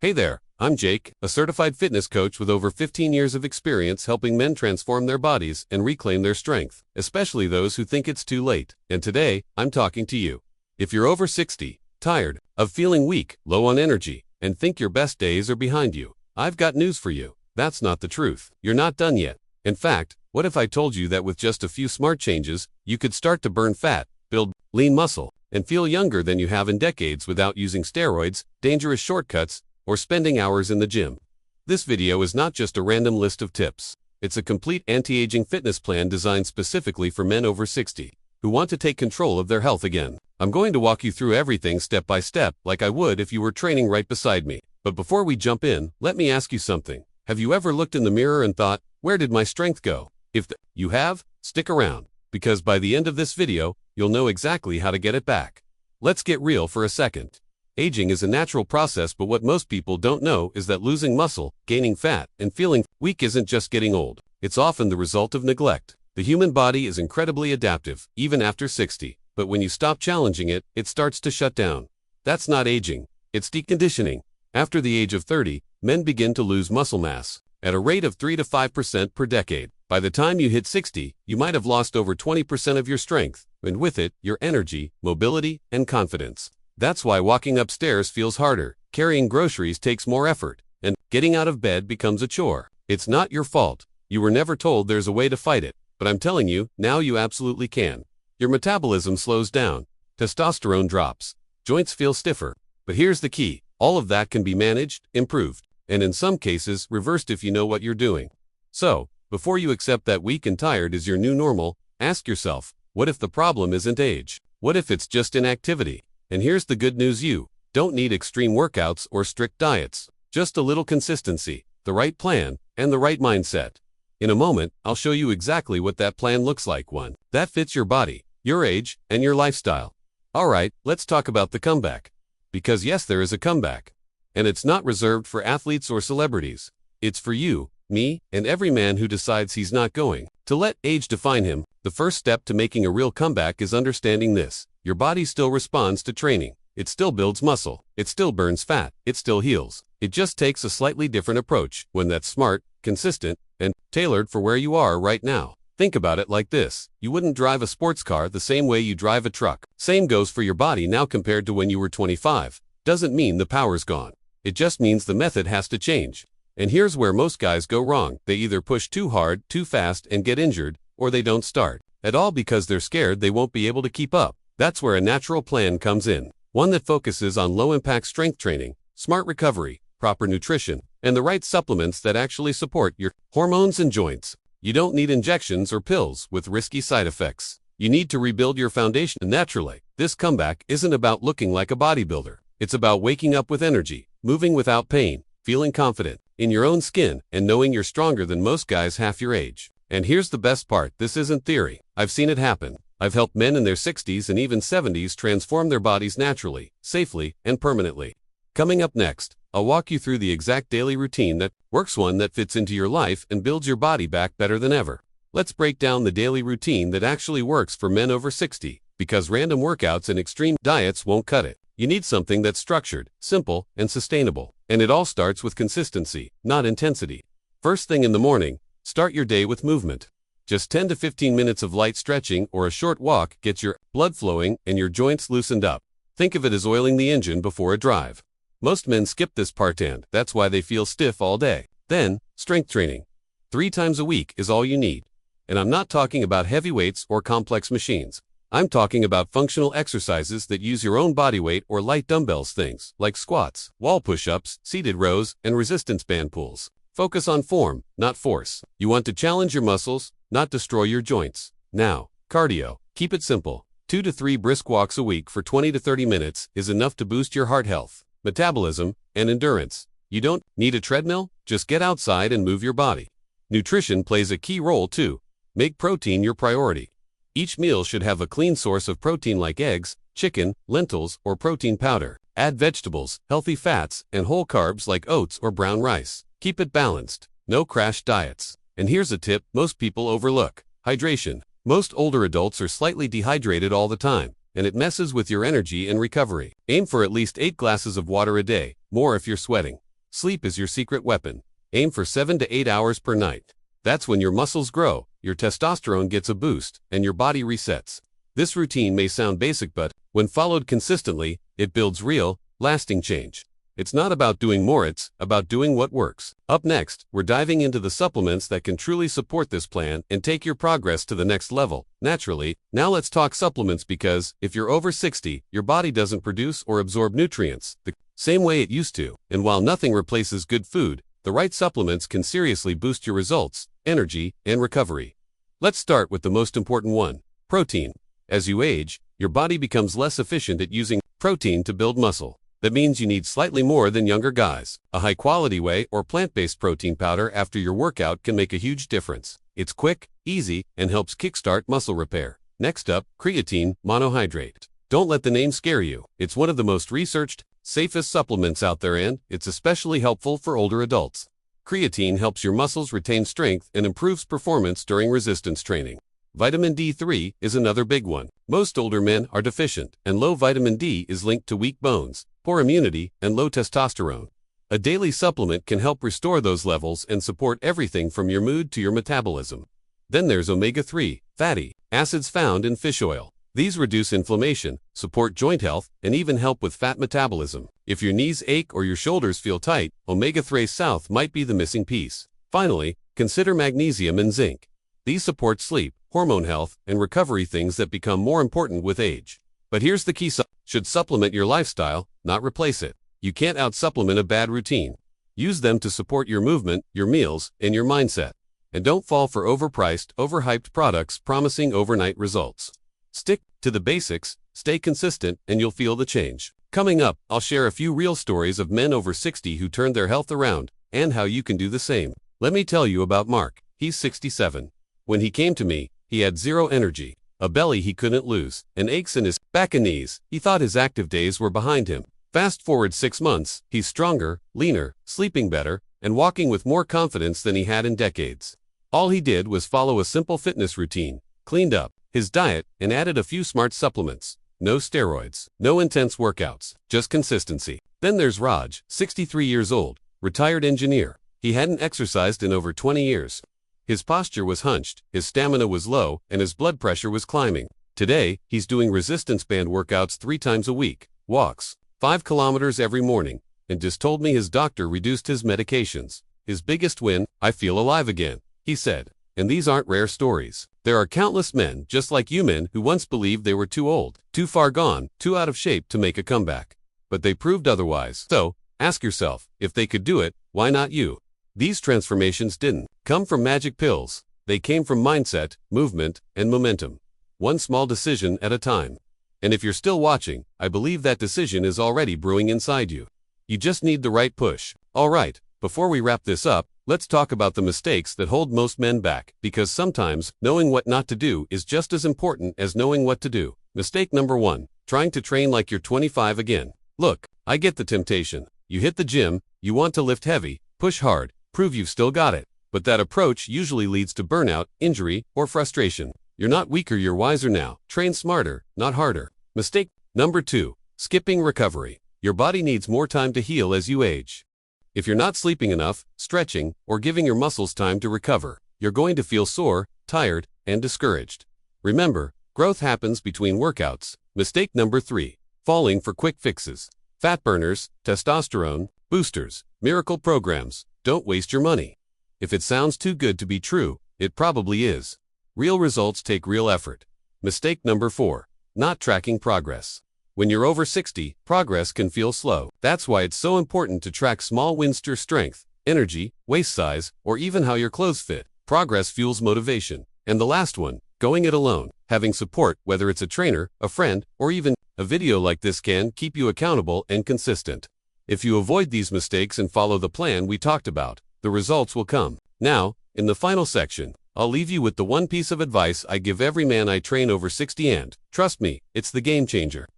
Hey there, I'm Jake, a certified fitness coach with over 15 years of experience helping men transform their bodies and reclaim their strength, especially those who think it's too late. And today, I'm talking to you. If you're over 60, tired of feeling weak, low on energy, and think your best days are behind you, I've got news for you. That's not the truth. You're not done yet. In fact, what if I told you that with just a few smart changes, you could start to burn fat, build lean muscle, and feel younger than you have in decades without using steroids, dangerous shortcuts, or spending hours in the gym? This video is not just a random list of tips. It's a complete anti-aging fitness plan designed specifically for men over 60 who want to take control of their health again. I'm going to walk you through everything step by step like I would if you were training right beside me. But before we jump in, let me ask you something. Have you ever looked in the mirror and thought, where did my strength go? If you have, stick around, because by the end of this video, you'll know exactly how to get it back. Let's get real for a second. Aging is a natural process, but what most people don't know is that losing muscle, gaining fat, and feeling weak isn't just getting old. It's often the result of neglect. The human body is incredibly adaptive, even after 60, but when you stop challenging it, it starts to shut down. That's not aging, it's deconditioning. After the age of 30, men begin to lose muscle mass at a rate of 3 to 5% per decade. By the time you hit 60, you might have lost over 20% of your strength, and with it, your energy, mobility, and confidence. That's why walking upstairs feels harder, carrying groceries takes more effort, and getting out of bed becomes a chore. It's not your fault. You were never told there's a way to fight it, but I'm telling you, now you absolutely can. Your metabolism slows down, testosterone drops, joints feel stiffer. But here's the key. All of that can be managed, improved, and in some cases, reversed if you know what you're doing. So, before you accept that weak and tired is your new normal, ask yourself, what if the problem isn't age? What if it's just inactivity? And here's the good news: you don't need extreme workouts or strict diets. Just a little consistency, the right plan, and the right mindset. In a moment, I'll show you exactly what that plan looks like, one that fits your body, your age, and your lifestyle. Alright, let's talk about the comeback. Because yes, there is a comeback. And it's not reserved for athletes or celebrities. It's for you, me, and every man who decides he's not going to let age define him. The first step to making a real comeback is understanding this. Your body still responds to training. It still builds muscle. It still burns fat. It still heals. It just takes a slightly different approach, one that's smart, consistent, and tailored for where you are right now. Think about it like this. You wouldn't drive a sports car the same way you drive a truck. Same goes for your body now compared to when you were 25. Doesn't mean the power's gone. It just means the method has to change. And here's where most guys go wrong. They either push too hard, too fast, and get injured, or they don't start at all because they're scared they won't be able to keep up. That's where a natural plan comes in. One that focuses on low-impact strength training, smart recovery, proper nutrition, and the right supplements that actually support your hormones and joints. You don't need injections or pills with risky side effects. You need to rebuild your foundation naturally. This comeback isn't about looking like a bodybuilder. It's about waking up with energy, moving without pain, feeling confident in your own skin, and knowing you're stronger than most guys half your age. And here's the best part. This isn't theory. I've seen it happen. I've helped men in their 60s and even 70s transform their bodies naturally, safely, and permanently. Coming up next, I'll walk you through the exact daily routine that works, one that fits into your life and builds your body back better than ever. Let's break down the daily routine that actually works for men over 60, because random workouts and extreme diets won't cut it. You need something that's structured, simple, and sustainable. And it all starts with consistency, not intensity. First thing in the morning, start your day with movement. Just 10 to 15 minutes of light stretching or a short walk gets your blood flowing and your joints loosened up. Think of it as oiling the engine before a drive. Most men skip this part, and that's why they feel stiff all day. Then, strength training. 3 times a week is all you need. And I'm not talking about heavy weights or complex machines. I'm talking about functional exercises that use your own body weight or light dumbbells, things like squats, wall push-ups, seated rows, and resistance band pulls. Focus on form, not force. You want to challenge your muscles, not destroy your joints. Now, cardio. Keep it simple. 2 to 3 brisk walks a week for 20 to 30 minutes is enough to boost your heart health, metabolism, and endurance. You don't need a treadmill, just get outside and move your body. Nutrition plays a key role too. Make protein your priority. Each meal should have a clean source of protein like eggs, chicken, lentils, or protein powder. Add vegetables, healthy fats, and whole carbs like oats or brown rice. Keep it balanced. No crash diets. And here's a tip most people overlook: hydration. Most older adults are slightly dehydrated all the time, and it messes with your energy and recovery. Aim for at least 8 glasses of water a day, more if you're sweating. Sleep is your secret weapon. Aim for 7 to 8 hours per night. That's when your muscles grow, your testosterone gets a boost, and your body resets. This routine may sound basic, but when followed consistently, it builds real, lasting change. It's not about doing more, it's about doing what works. Up next, we're diving into the supplements that can truly support this plan and take your progress to the next level. Naturally, now let's talk supplements because if you're over 60, your body doesn't produce or absorb nutrients the same way it used to. And while nothing replaces good food, the right supplements can seriously boost your results, energy, and recovery. Let's start with the most important one, protein. As you age, your body becomes less efficient at using protein to build muscle. That means you need slightly more than younger guys. A high-quality whey or plant-based protein powder after your workout can make a huge difference. It's quick, easy, and helps kickstart muscle repair. Next up, creatine monohydrate. Don't let the name scare you. It's one of the most researched, safest supplements out there, and it's especially helpful for older adults. Creatine helps your muscles retain strength and improves performance during resistance training. Vitamin D3 is another big one. Most older men are deficient, and low vitamin D is linked to weak bones, poor immunity, and low testosterone. A daily supplement can help restore those levels and support everything from your mood to your metabolism. Then there's omega-3 fatty acids found in fish oil. These reduce inflammation, support joint health, and even help with fat metabolism. If your knees ache or your shoulders feel tight, omega-3 south might be the missing piece. Finally, consider magnesium and zinc. These support sleep, hormone health, and recovery, things that become more important with age. But here's the key: should supplement your lifestyle, not replace it. You can't out-supplement a bad routine. Use them to support your movement, your meals, and your mindset. And don't fall for overpriced, overhyped products promising overnight results. Stick to the basics, stay consistent, and you'll feel the change. Coming up, I'll share a few real stories of men over 60 who turned their health around, and how you can do the same. Let me tell you about Mark. He's 67. When he came to me, he had zero energy, a belly he couldn't lose, and aches in his back and knees. He thought his active days were behind him. Fast forward 6 months, he's stronger, leaner, sleeping better, and walking with more confidence than he had in decades. All he did was follow a simple fitness routine, cleaned up his diet, and added a few smart supplements. No steroids, no intense workouts, just consistency. Then there's Raj, 63 years old, retired engineer. He hadn't exercised in over 20 years. His posture was hunched, his stamina was low, and his blood pressure was climbing. Today, he's doing resistance band workouts 3 times a week, walks 5 kilometers every morning, and just told me his doctor reduced his medications. His biggest win: I feel alive again, he said. And these aren't rare stories. There are countless men just like you, men who once believed they were too old, too far gone, too out of shape to make a comeback. But they proved otherwise. So, ask yourself, if they could do it, why not you? These transformations didn't come from magic pills. They came from mindset, movement, and momentum. One small decision at a time. And if you're still watching, I believe that decision is already brewing inside you. You just need the right push. All right, before we wrap this up, let's talk about the mistakes that hold most men back, because sometimes knowing what not to do is just as important as knowing what to do. Mistake number 1, trying to train like you're 25 again. Look, I get the temptation. You hit the gym, you want to lift heavy, push hard, prove you've still got it. But that approach usually leads to burnout, injury, or frustration. You're not weaker, you're wiser now. Train smarter, not harder. Mistake number 2, skipping recovery. Your body needs more time to heal as you age. If you're not sleeping enough, stretching, or giving your muscles time to recover, you're going to feel sore, tired, and discouraged. Remember, growth happens between workouts. Mistake number 3, falling for quick fixes. Fat burners, testosterone boosters, miracle programs. Don't waste your money. If it sounds too good to be true, it probably is. Real results take real effort. Mistake number 4, not tracking progress. When you're over 60, progress can feel slow. That's why it's so important to track small wins: your strength, energy, waist size, or even how your clothes fit. Progress fuels motivation. And the last one, going it alone. Having support, whether it's a trainer, a friend, or even a video like this, can keep you accountable and consistent. If you avoid these mistakes and follow the plan we talked about, the results will come. Now, in the final section, I'll leave you with the one piece of advice I give every man I train over 60, and trust me, it's the game changer.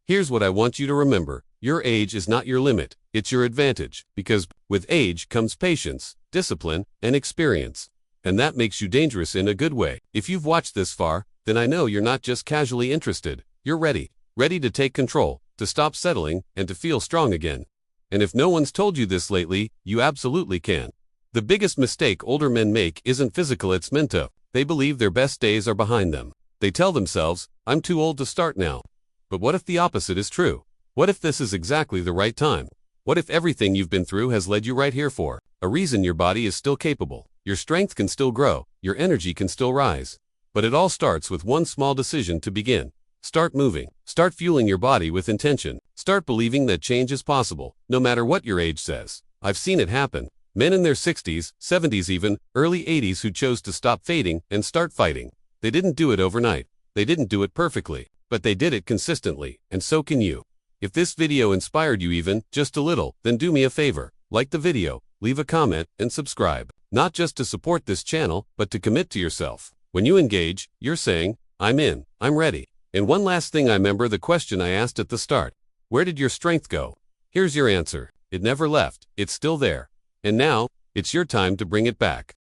Here's what I want you to remember: your age is not your limit, it's your advantage, because with age comes patience, discipline, and experience. And that makes you dangerous in a good way. If you've watched this far, then I know you're not just casually interested, you're ready to take control, to stop settling, and to feel strong again. And if no one's told you this lately, you absolutely can. The biggest mistake older men make isn't physical, it's mental. They believe their best days are behind them. They tell themselves, I'm too old to start now. But what if the opposite is true? What if this is exactly the right time? What if everything you've been through has led you right here for a reason? Your body is still capable. Your strength can still grow. Your energy can still rise. But it all starts with one small decision to begin. Start moving. Start fueling your body with intention. Start believing that change is possible, no matter what your age says. I've seen it happen. Men in their 60s, 70s even, early 80s who chose to stop fading and start fighting. They didn't do it overnight. They didn't do it perfectly. But they did it consistently, and so can you. If this video inspired you even just a little, then do me a favor. Like the video, leave a comment, and subscribe. Not just to support this channel, but to commit to yourself. When you engage, you're saying, I'm in, I'm ready. And one last thing, I remember the question I asked at the start. Where did your strength go? Here's your answer. It never left. It's still there. And now, it's your time to bring it back.